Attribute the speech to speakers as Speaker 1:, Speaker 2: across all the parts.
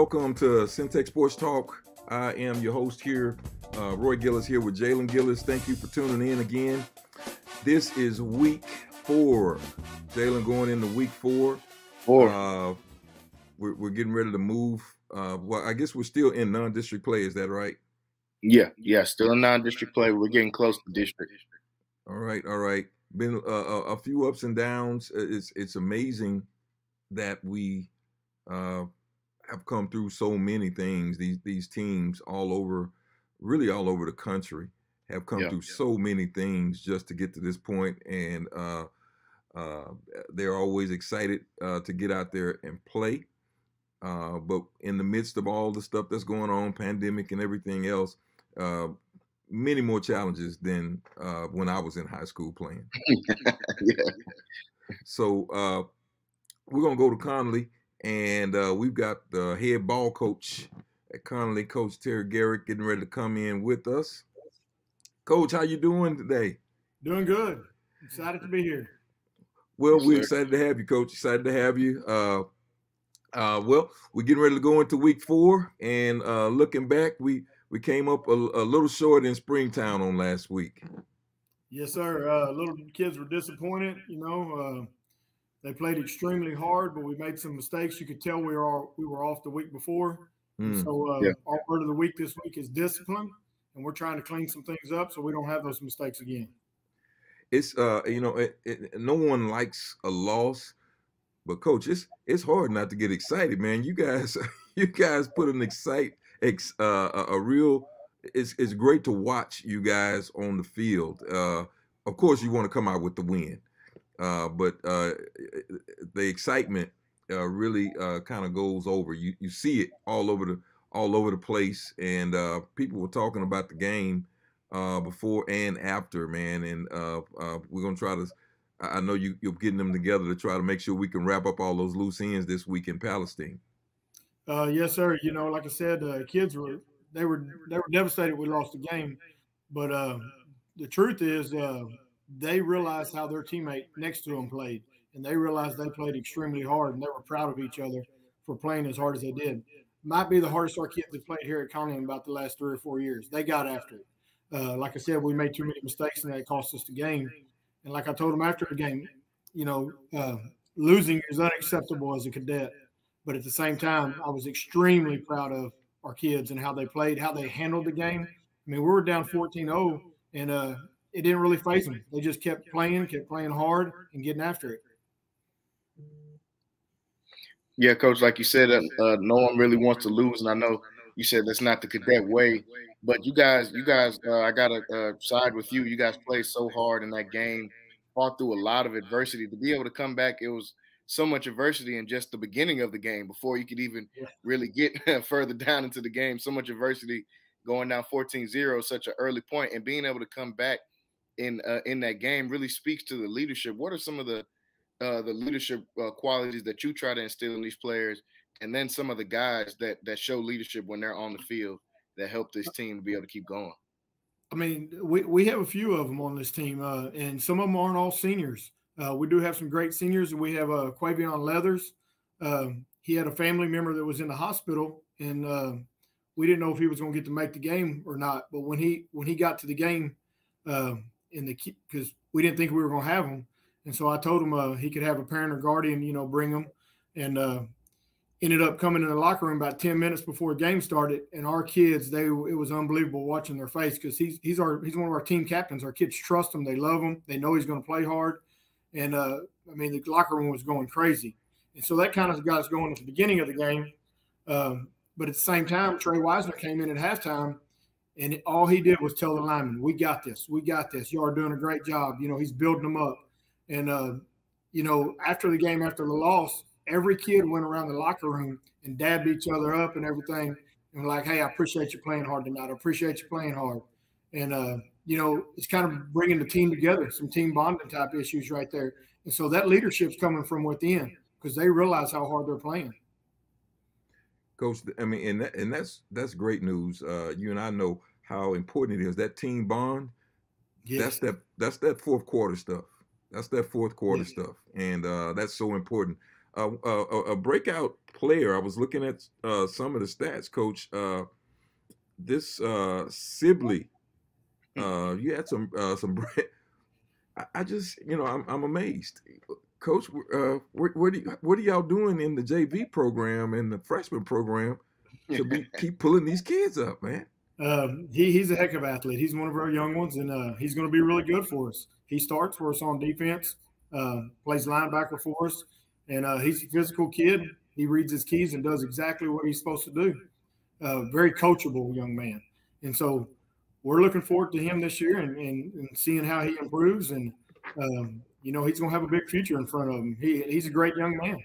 Speaker 1: welcome to Centex Sports Talk. I am your host here, Roy Gillis, here with Jalen Gillis. Thank you for tuning in again. This is week 4. Jalen, going into week 4. We're getting ready to move. Well, I guess we're still in non-district play. Is that right?
Speaker 2: Yeah, still in non-district play. We're getting close to district.
Speaker 1: All right. Been a few ups and downs. It's amazing that we have come through so many things. These teams really all over the country have come through so many things just to get to this point, and they're always excited to get out there and play. But in the midst of all the stuff that's going on, pandemic and everything else, many more challenges than when I was in high school playing. So we're going to go to Connally, and we've got the head ball coach at Connally, Coach Terry Gerik, getting ready to come in with us. Coach, how you doing today?
Speaker 3: Doing good. Excited to be here.
Speaker 1: Well, we're excited to have you, Coach. Excited to have you. Well, we're getting ready to go into week 4, and looking back, we came up a little short in Springtown on last week.
Speaker 3: Yes, sir. Little kids were disappointed. They played extremely hard, but we made some mistakes. You could tell we were off the week before. So our word of the week this week is discipline, and we're trying to clean some things up so we don't have those mistakes again.
Speaker 1: It's no one likes a loss, but Coach, it's hard not to get excited, man. You guys put an it's great to watch you guys on the field. Of course, you want to come out with the win, but the excitement really kind of goes over. You see it all over the place, and people were talking about the game before and after, man. And we're gonna try to. I know you're getting them together to try to make sure we can wrap up all those loose ends this week in Palestine.
Speaker 3: Yes, sir. Like I said, kids were devastated we lost the game, but the truth is they realized how their teammate next to them played, and they realized they played extremely hard, and they were proud of each other for playing as hard as they did. Might be the hardest our kids have played here at Connally in about the last 3 or 4 years. They got after it. Like I said, we made too many mistakes, and that cost us the game. And like I told them after the game, losing is unacceptable as a cadet. But at the same time, I was extremely proud of our kids and how they played, how they handled the game. I mean, we were down 14-0, and it didn't really faze them. They just kept playing hard, and getting after it.
Speaker 2: Yeah, Coach, like you said, no one really wants to lose, and I know you said that's not the cadet way. But you guys, I got to side with you. You guys played so hard in that game, fought through a lot of adversity. To be able to come back, it was so much adversity in just the beginning of the game before you could even really get further down into the game. So much adversity going down 14-0, such an early point, and being able to come back in that game really speaks to the leadership. What are some of the leadership qualities that you try to instill in these players, and then some of the guys that show leadership when they're on the field that help this team to be able to keep going?
Speaker 3: I mean, we have a few of them on this team, and some of them aren't all seniors. We do have some great seniors, and we have Quavion Leathers. He had a family member that was in the hospital, and we didn't know if he was going to get to make the game or not. But when he got to the game, because we didn't think we were going to have him, and so I told him he could have a parent or guardian, bring him, and ended up coming in the locker room about 10 minutes before the game started. And our kids, it was unbelievable watching their face, because he's one of our team captains. Our kids trust him. They love him. They know he's going to play hard. And, the locker room was going crazy. And so that kind of got us going at the beginning of the game. But at the same time, Trey Wisner came in at halftime, and all he did was tell the linemen, we got this. We got this. You are doing a great job. He's building them up. And, after the game, after the loss, every kid went around the locker room and dabbed each other up and everything. And like, hey, I appreciate you playing hard tonight. I appreciate you playing hard. And, it's kind of bringing the team together, some team bonding type issues right there. And so that leadership's coming from within, because they realize how hard they're playing.
Speaker 1: Coach, I mean, and that's great news. You and I know how important it is, that team bond. Yes. That's that fourth quarter stuff. That's that fourth quarter stuff. And that's so important. A breakout player. I was looking at some of the stats, Coach. This Sibley, you had some. I just, I'm amazed, Coach. What are y'all doing in the JV program and the freshman program to keep pulling these kids up, man?
Speaker 3: He's a heck of an athlete. He's one of our young ones, and he's going to be really good for us. He starts for us on defense, plays linebacker for us, and he's a physical kid. He reads his keys and does exactly what he's supposed to do. Very coachable young man. And so we're looking forward to him this year and seeing how he improves. And, he's going to have a big future in front of him. He's a great young man.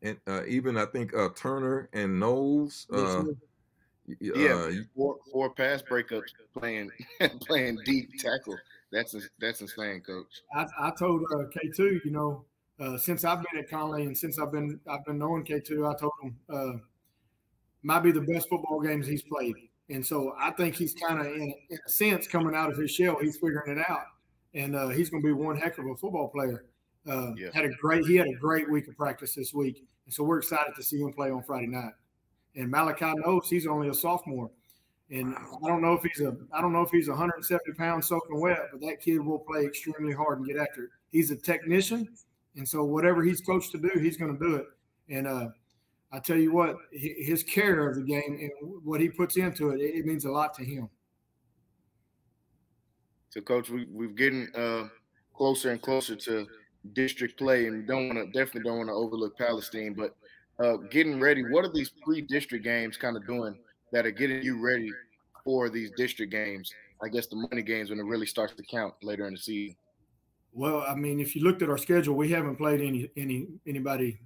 Speaker 1: And even I think Turner and Knowles.
Speaker 2: Four pass breakups playing deep tackle. That's insane, Coach.
Speaker 3: I told K2, since I've been at Connally and since I've been knowing K2, I told him might be the best football games he's played. And so I think he's kind of in a sense coming out of his shell. He's figuring it out, and he's going to be one heck of a football player. He had a great week of practice this week, and so we're excited to see him play on Friday night. And Malachi knows he's only a sophomore, and I don't know if he's 170 pounds soaking wet, but that kid will play extremely hard and get after it. He's a technician, and so whatever he's coached to do, he's going to do it. And I tell you what, his care of the game and what he puts into it, it means a lot to him.
Speaker 2: So, Coach, we're getting closer and closer to district play, and definitely don't want to overlook Palestine. But getting ready, what are these pre-district games kind of doing that are getting you ready for these district games? I guess the money games when it really starts to count later in the season.
Speaker 3: Well, I mean, if you looked at our schedule, we haven't played anybody,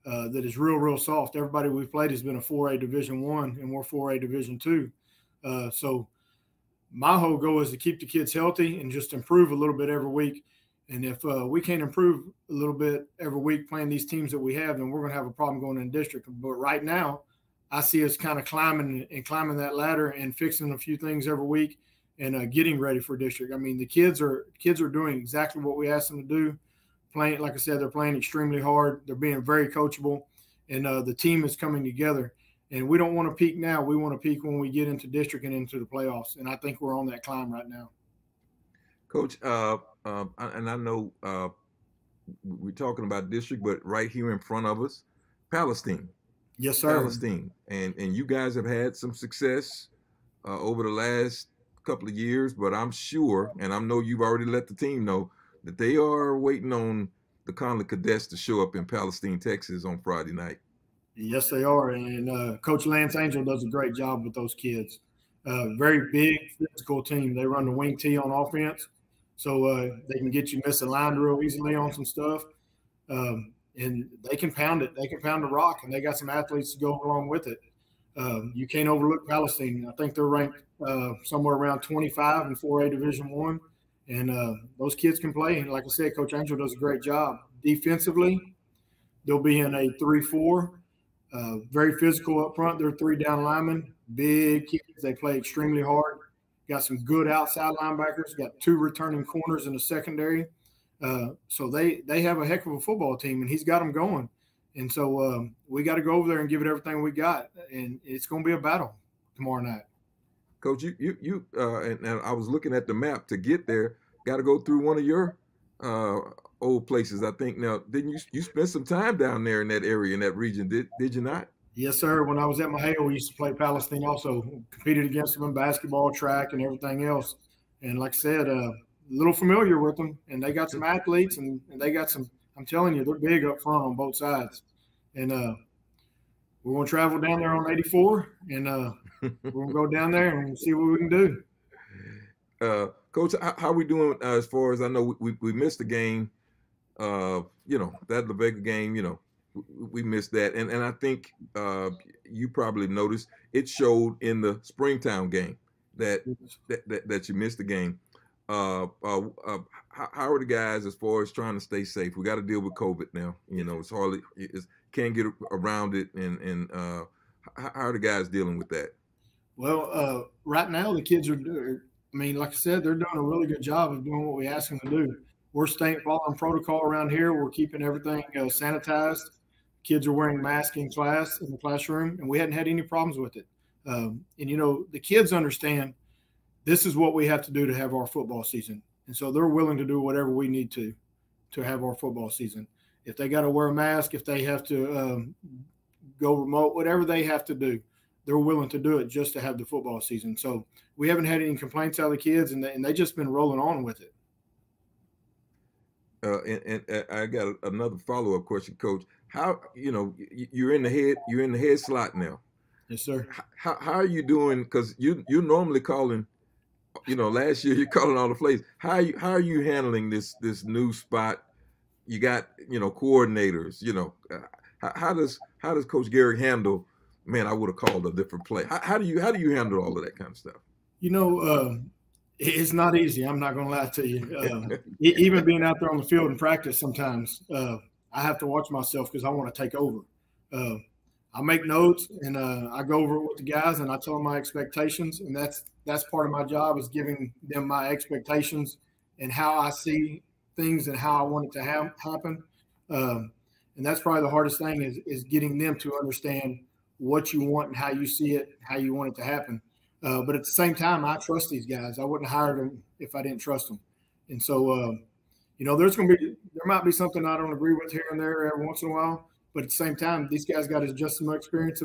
Speaker 3: that is real soft. Everybody we've played has been a 4A Division I, and we're 4A Division II. So my whole goal is to keep the kids healthy and just improve a little bit every week. And if we can't improve a little bit every week playing these teams that we have, then we're going to have a problem going in district. But right now, I see us kind of climbing that ladder and fixing a few things every week and getting ready for district. I mean, the kids are doing exactly what we asked them to do. Playing, like I said, they're playing extremely hard. They're being very coachable, and the team is coming together. And we don't want to peak now. We want to peak when we get into district and into the playoffs. And I think we're on that climb right now.
Speaker 1: Coach, and I know we're talking about district, but right here in front of us, Palestine.
Speaker 3: Yes, sir.
Speaker 1: Palestine. And you guys have had some success over the last couple of years, but I'm sure, and I know you've already let the team know, that they are waiting on the Connally Cadets to show up in Palestine, Texas on Friday night.
Speaker 3: Yes, they are. And Coach Lance Angel does a great job with those kids. Very big physical team. They run the wing T on offense, so they can get you missing line real easily on some stuff. And they can pound it. They can pound the rock, and they got some athletes to go along with it. You can't overlook Palestine. I think they're ranked somewhere around 25 in 4A Division I. And those kids can play. And like I said, Coach Angel does a great job. Defensively, they'll be in a 3-4, very physical up front. They're 3 down linemen, big kids. They play extremely hard. Got some good outside linebackers. Got 2 returning corners in the secondary. So they have a heck of a football team, and he's got them going. And so we got to go over there and give it everything we got. And it's going to be a battle tomorrow night.
Speaker 1: Coach, you and I was looking at the map to get there. Got to go through one of your old places, I think. Now, didn't you spend some time down there in that area, in that region? Did you not?
Speaker 3: Yes, sir. When I was at Mahale, we used to play Palestine. Also competed against them in basketball, track, and everything else. And like I said, a little familiar with them. And they got some athletes, and they got some. I'm telling you, they're big up front on both sides. And we're going to travel down there on 84, and we're going to go down there and see what we can do.
Speaker 1: Coach, how are we doing as far as I know we missed the game, that La Vega game, we missed that. And I think you probably noticed it showed in the Springtown game that you missed the game. How are the guys as far as trying to stay safe? We got to deal with COVID now. It's can't get around it. And how are the guys dealing with that?
Speaker 3: Well, right now the kids are, like I said, they're doing a really good job of doing what we ask them to do. We're staying following protocol around here. We're keeping everything sanitized. Kids are wearing masks in class, in the classroom, and we hadn't had any problems with it. And, the kids understand this is what we have to do to have our football season. And so they're willing to do whatever we need to have our football season. If they got to wear a mask, if they have to go remote, whatever they have to do, they're willing to do it just to have the football season. So we haven't had any complaints out of the kids, and they just been rolling on with it.
Speaker 1: And I got another follow-up question, Coach. How, you're in the head slot now.
Speaker 3: Yes, sir.
Speaker 1: How are you doing? Because you're normally calling, last year you're calling all the plays. How are you handling this new spot? You got, coordinators. How does Coach Garrick handle? Man, I would have called a different play. How do you handle all of that kind of stuff?
Speaker 3: It's not easy. I'm not going to lie to you. Even being out there on the field in practice, sometimes I have to watch myself because I want to take over. I make notes and I go over it with the guys and I tell them my expectations, and that's part of my job, is giving them my expectations and how I see things and how I want it to happen. And that's probably the hardest thing is getting them to understand what you want and how you see it, how you want it to happen. But at the same time, I trust these guys. I wouldn't hire them if I didn't trust them. And so, there might be something I don't agree with here and there every once in a while. But at the same time, these guys got just as much experience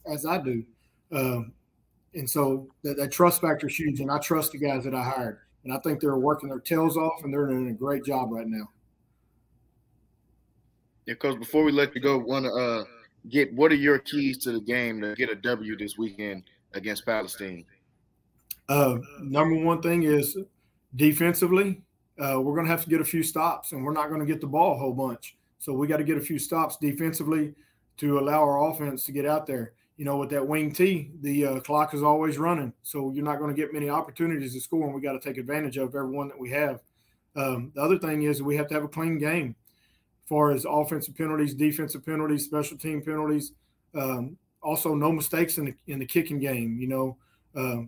Speaker 3: as I do. And so that trust factor is huge. And I trust the guys that I hired. And I think they're working their tails off, and they're doing a great job right now.
Speaker 2: Yeah, Coach, before we let you go, want to what are your keys to the game to get a W this weekend against Palestine?
Speaker 3: Number one thing is defensively, we're going to have to get a few stops, and we're not going to get the ball a whole bunch. So we got to get a few stops defensively to allow our offense to get out there. With that wing T, the clock is always running. So you're not going to get many opportunities to score, and we got to take advantage of every one that we have. The other thing is we have to have a clean game as far as offensive penalties, defensive penalties, special team penalties. Also, no mistakes in the kicking game,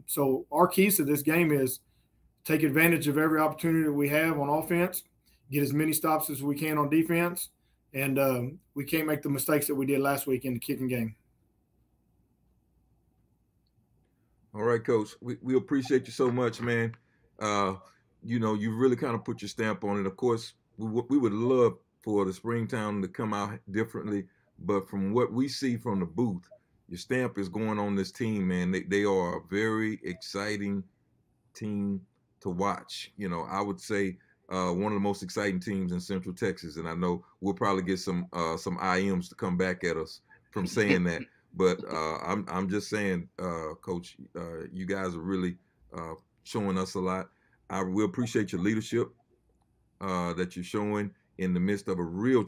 Speaker 3: So our keys to this game is take advantage of every opportunity that we have on offense, get as many stops as we can on defense, and we can't make the mistakes that we did last week in the kicking game.
Speaker 1: All right, Coach. We appreciate you so much, man. You really kind of put your stamp on it. Of course, we would love for the Springtown to come out differently, but from what we see from the booth, your stamp is going on this team, man. They are a very exciting team to watch. I would say one of the most exciting teams in Central Texas, and I know we'll probably get some IMs to come back at us from saying that. But I'm just saying, Coach, you guys are really showing us a lot. We appreciate your leadership that you're showing in the midst of a very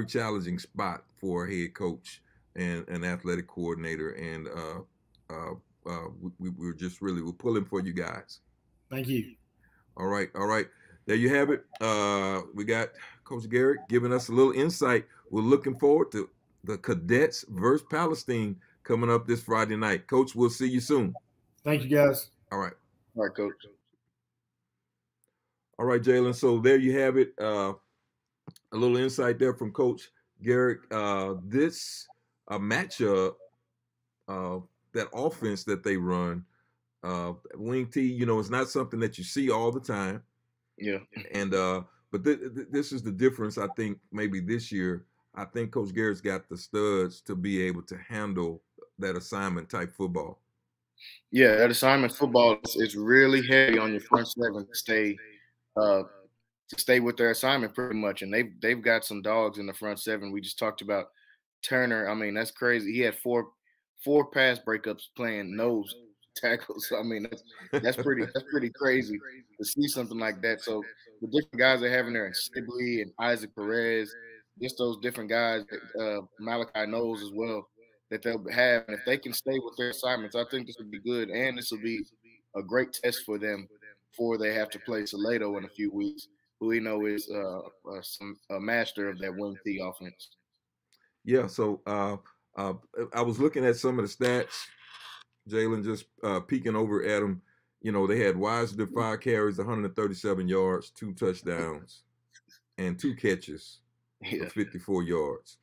Speaker 1: challenging spot for a head coach and an athletic coordinator. And we're pulling for you guys.
Speaker 3: Thank you.
Speaker 1: All right. There you have it. We got Coach Garrick giving us a little insight. We're looking forward to the Cadets versus Palestine coming up this Friday night. Coach, we'll see you soon.
Speaker 3: Thank you, guys.
Speaker 1: All right.
Speaker 2: All right, Coach.
Speaker 1: All right, Jalen. So there you have it. A little insight there from Coach Garrick. This matchup, that offense that they run, wing T, it's not something that you see all the time.
Speaker 2: Yeah.
Speaker 1: And but this is the difference, I think, maybe this year. I think Coach Garrett's got the studs to be able to handle that assignment type football.
Speaker 2: Yeah, that assignment football is really heavy on your front seven to stay with their assignment pretty much. And they've got some dogs in the front seven. We just talked about Turner. I mean, that's crazy. He had four pass breakups playing nose tackles. I mean, that's pretty crazy to see something like that. So the different guys they have in there, and Sibley and Isaac Perez, just those different guys that Malachi knows as well that they'll have. And if they can stay with their assignments, I think this will be good. And this will be a great test for them before they have to play Salado in a few weeks, who we know is a master of that wing T offense.
Speaker 1: Yeah, so I was looking at some of the stats, Jalen, just peeking over at them. They had Wisner 5 carries, 137 yards, 2 touchdowns, and 2 catches. for 54 yards.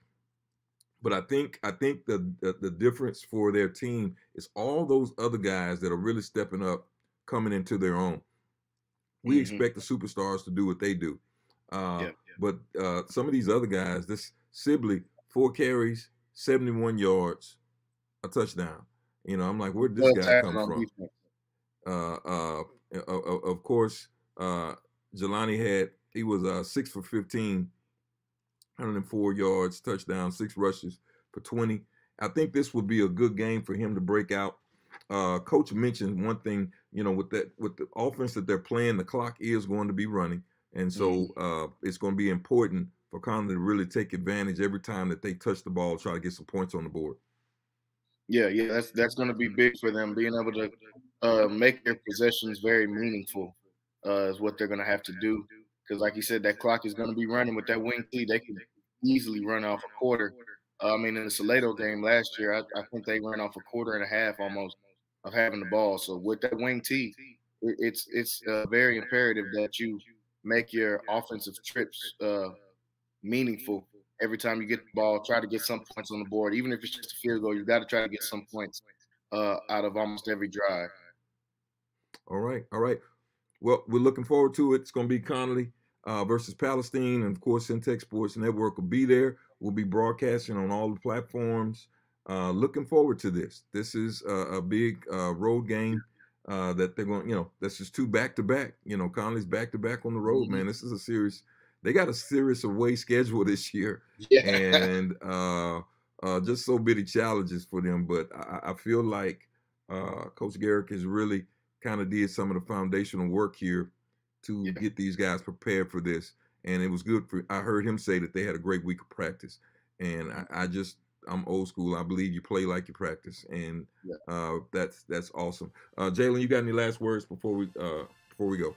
Speaker 1: But I think the difference for their team is all those other guys that are really stepping up, coming into their own. We expect the superstars to do what they do. But some of these other guys, this Sibley, 4 carries, 71 yards, a touchdown. You know, I'm like, where did this guy come from? Of course, Jelani he was 6 for 15, 104 yards, touchdown, 6 rushes for 20. I think this would be a good game for him to break out. Coach mentioned one thing, you know, with the offense that they're playing, the clock is going to be running. And so it's going to be important for Connally to really take advantage every time that they touch the ball, try to get some points on the board.
Speaker 2: Yeah, that's going to be big for them, being able to make their possessions very meaningful is what they're going to have to do. Because like you said, that clock is going to be running with that wing T. They can easily run off a quarter. I mean, in the Salado game last year, I think they ran off a quarter and a half almost of having the ball. So with that wing T, it's very imperative that you make your offensive trips meaningful. Every time you get the ball, try to get some points on the board. Even if it's just a field goal, you got to try to get some points out of almost every drive.
Speaker 1: All right. Well, we're looking forward to it. It's going to be Connally versus Palestine. And, of course, Centex Sports Network will be there. We'll be broadcasting on all the platforms. Looking forward to this. This is a big road game that they're going, you know, this is 2 back-to-back. You know, Connally's back-to-back on the road, man. This is a serious – they got a serious away schedule this year. Yeah. And just so many challenges for them. But I feel like Coach Garrick has really kind of did some of the foundational work here to get these guys prepared for this. And it was good I heard him say that they had a great week of practice. And I'm old school. I believe you play like you practice. And that's awesome. Jalen, you got any last words before we go?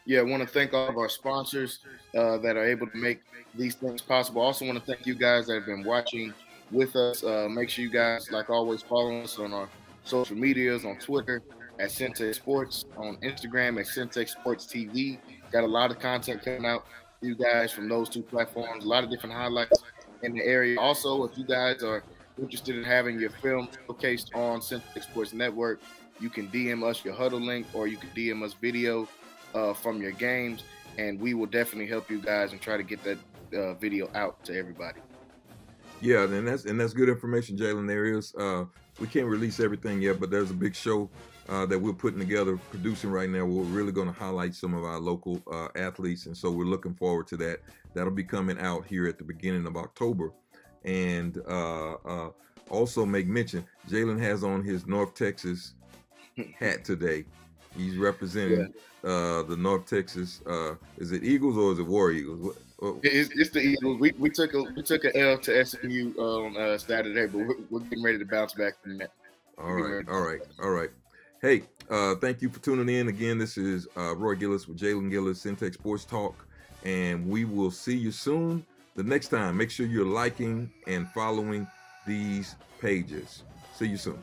Speaker 2: Yeah, I want to thank all of our sponsors that are able to make these things possible. I also want to thank you guys that have been watching with us. Make sure you guys, like always, follow us on our social medias, on Twitter at Centex Sports, on Instagram at Centex Sports TV. Got a lot of content coming out for you guys from those 2 platforms, a lot of different highlights in the area. Also, if you guys are interested in having your film showcased on Centex Sports Network, you can DM us your huddle link, or you can DM us video from your games, and we will definitely help you guys and try to get that video out to everybody.
Speaker 1: Yeah, and that's good information, Jalen. There is we can't release everything yet, but there's a big show that we're putting together, producing right now. We're really going to highlight some of our local athletes, and so we're looking forward to that. That'll be coming out here at the beginning of October. And also make mention, Jalen has on his North Texas hat today. He's representing the North Texas. Is it Eagles or is it War Eagles?
Speaker 2: It's the Eagles. We took a L to SMU on Saturday, but we're getting ready to bounce back from that.
Speaker 1: All right. Hey, thank you for tuning in. Again, this is Roy Gillis with Jalen Gillis, Centex Sports Talk, and we will see you soon. The next time, make sure you're liking and following these pages. See you soon.